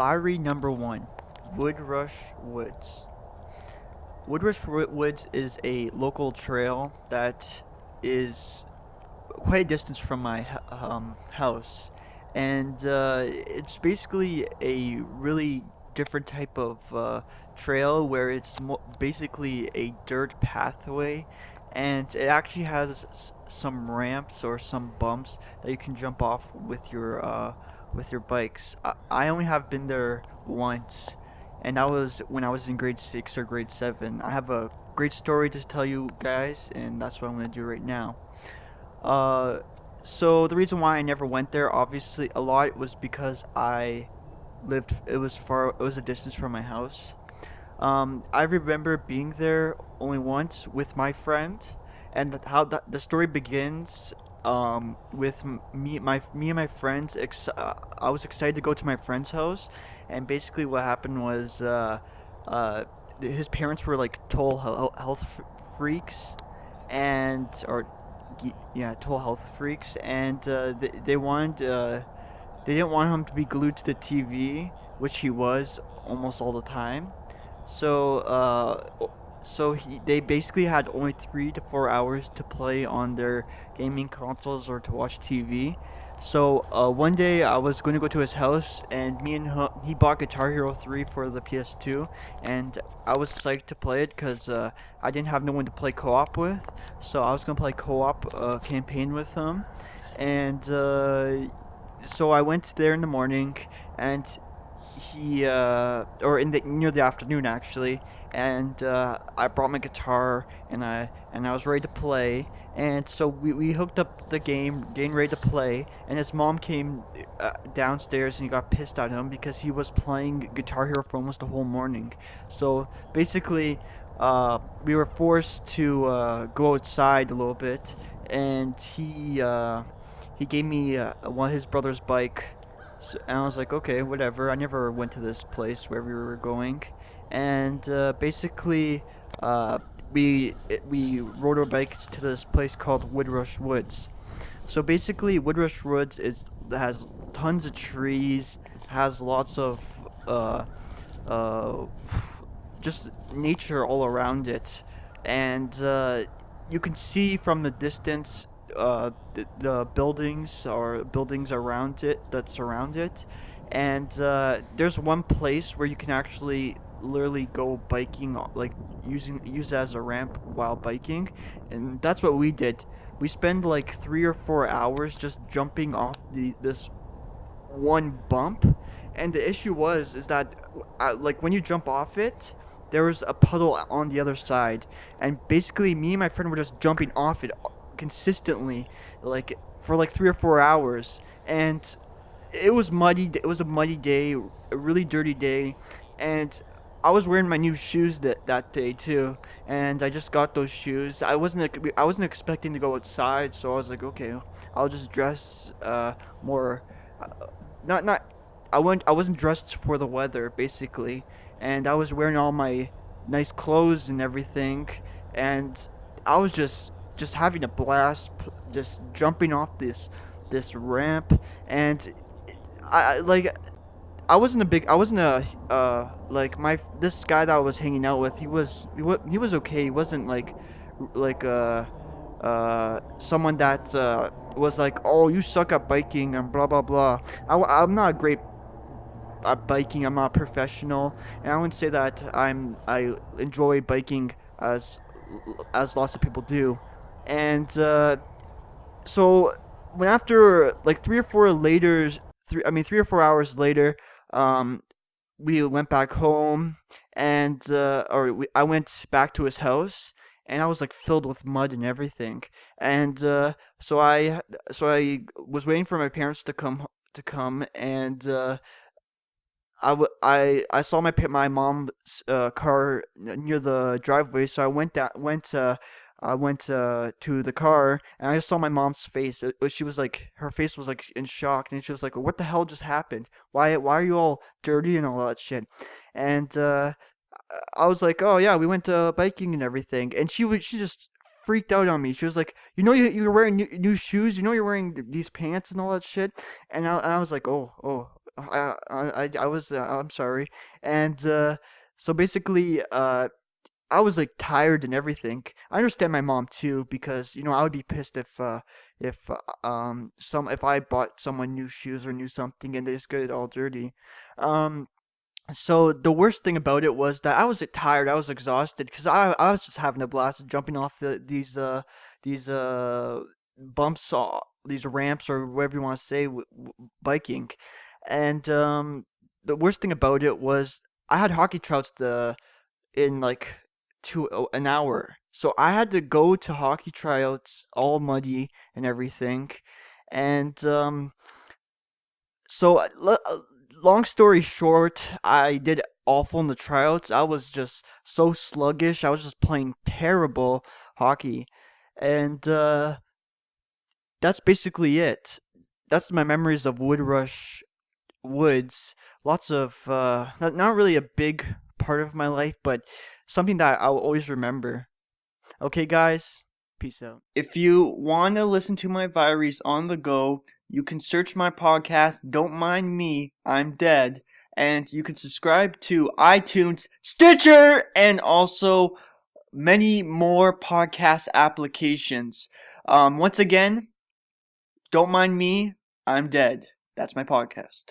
Viary number one, Woodrush Woods. Woods is a local trail that is quite a distance from my house, and it's basically a really different type of trail where it's basically a dirt pathway, and it actually has some ramps or some bumps that you can jump off with your bikes. I only have been there once, and that was when I was in grade 6 or grade 7. I have a great story to tell you guys, and that's what I'm going to do right now. Uh, so the reason why I never went there, obviously, a lot was because it was far, it was a distance from my house. I remember being there only once with my friend, and the story begins with me and my friends. I was excited to go to my friend's house, and basically what happened was uh, his parents were like total freaks, and or yeah, total health freaks, and they didn't want him to be glued to the TV, which he was almost all the time. So, they basically had only 3 to 4 hours to play on their gaming consoles or to watch TV. So, one day I was going to go to his house, and he bought Guitar Hero 3 for the PS2, and I was psyched to play it because I didn't have no one to play co-op with. So I was gonna play co-op campaign with him, and so I went there in the morning, and or in the near the afternoon actually, and I brought my guitar, and I was ready to play, and so we hooked up the game, getting ready to play, and his mom came downstairs, and he got pissed at him because he was playing Guitar Hero for almost the whole morning. So basically, we were forced to go outside a little bit, and he gave me one of his brother's bike, so, and I was like, okay, whatever. I never went to this place where we were going, and basically, uh, we rode our bikes to this place called Woodrush Woods. So basically, Woodrush Woods is has tons of trees, has lots of uh, uh, just nature all around it, and you can see from the distance the buildings or buildings around it that surround it, and there's one place where you can actually literally go biking, like use it as a ramp while biking, and that's what we did. We spend like 3 or 4 hours just jumping off the this one bump, and the issue was is that like when you jump off it, there was a puddle on the other side, and basically me and my friend were just jumping off it consistently, like for like 3 or 4 hours, and it was muddy. It was a muddy day, a really dirty day, and I was wearing my new shoes that day too, and I just got those shoes. I wasn't expecting to go outside, so I was like, okay, I'll just dress more. Not I wasn't dressed for the weather basically, and I was wearing all my nice clothes and everything, and I was just having a blast, just jumping off this ramp, and like I wasn't a like my this guy that I was hanging out with. He was okay. He wasn't like someone that was like, oh, you suck at biking and blah blah blah. I'm not great at biking. I'm not a professional, and I wouldn't say that I enjoy biking as lots of people do. And so when after like 3 or 4 hours later, um, we went back home, and I went back to his house, and I was like filled with mud and everything, and so I was waiting for my parents to come, and I saw my mom's car near the driveway, so I went to the car, and I saw my mom's face. She was like, her face was like in shock, and she was like, "What the hell just happened? Why are you all dirty and all that shit?" And I was like, "Oh yeah, we went biking and everything," and she just freaked out on me. She was like, "You know, you're wearing new shoes. You know, you're wearing these pants and all that shit." And I was like, "Oh, I was I'm sorry. And so basically, I was like tired and everything. I understand my mom too because I would be pissed if I bought someone new shoes or new something and they just get it all dirty. Um, so the worst thing about it was that I was tired. I was exhausted because I was just having a blast jumping off these bumps, these ramps or whatever you want to say, biking. And the worst thing about it was I had hockey trouts in like an hour. So I had to go to hockey tryouts all muddy and everything. And so long story short, I did awful in the tryouts. I was just so sluggish. I was just playing terrible hockey. And that's basically it. That's my memories of Woodrush Woods. Lots of not really a big part of my life, but something that I'll always remember. Okay, guys, peace out. If you want to listen to my Viaries on the go, you can search my podcast, Don't Mind Me, I'm Dead, and you can subscribe to iTunes, Stitcher, and also many more podcast applications. Once again, Don't Mind Me, I'm Dead. That's my podcast.